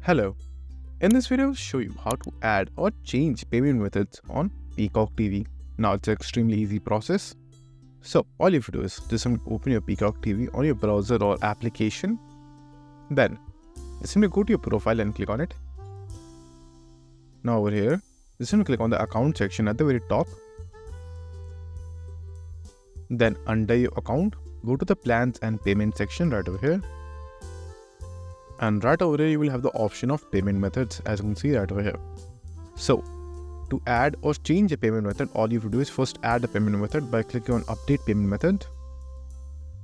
Hello, in this video I'll show you how to add or change payment methods on Peacock TV. Now it's an extremely easy process. So all you have to do is just simply open your Peacock TV on your browser or application. Then just simply go to your profile and click on it. Now over here, just simply click on the account section at the very top. Then under your account, go to the plans and payment section right over here. And right over here, you will have the option of payment methods, as you can see right over here. So to add or change a payment method, all you have to do is first add a payment method by clicking on update payment method.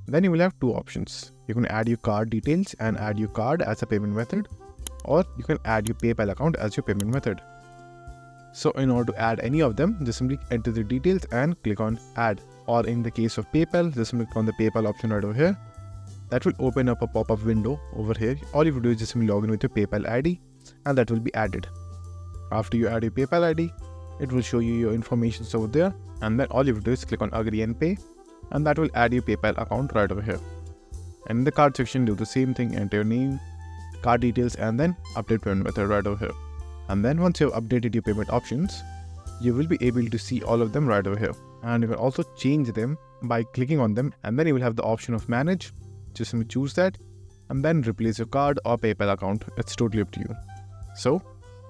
Then you will have two options. You can add your card details and add your card as a payment method, or you can add your PayPal account as your payment method. So in order to add any of them, just simply enter the details and click on add. Or in the case of PayPal, just simply click on the PayPal option right over here. That will open up a pop-up window over here. All you have to do is just simply log in with your PayPal ID and that will be added. After you add your PayPal ID, it will show you your information over there, and then all you have to do is click on agree and pay, and that will add your PayPal account right over here. And in the card section, do the same thing, enter your name, card details, and then update payment method right over here. And then once you have updated your payment options, you will be able to see all of them right over here. And you can also change them by clicking on them, and then you will have the option of manage. Just simply choose that and then replace your card or PayPal account. It's totally up to you. So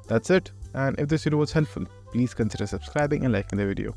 that's it. And if this video was helpful, please consider subscribing and liking the video.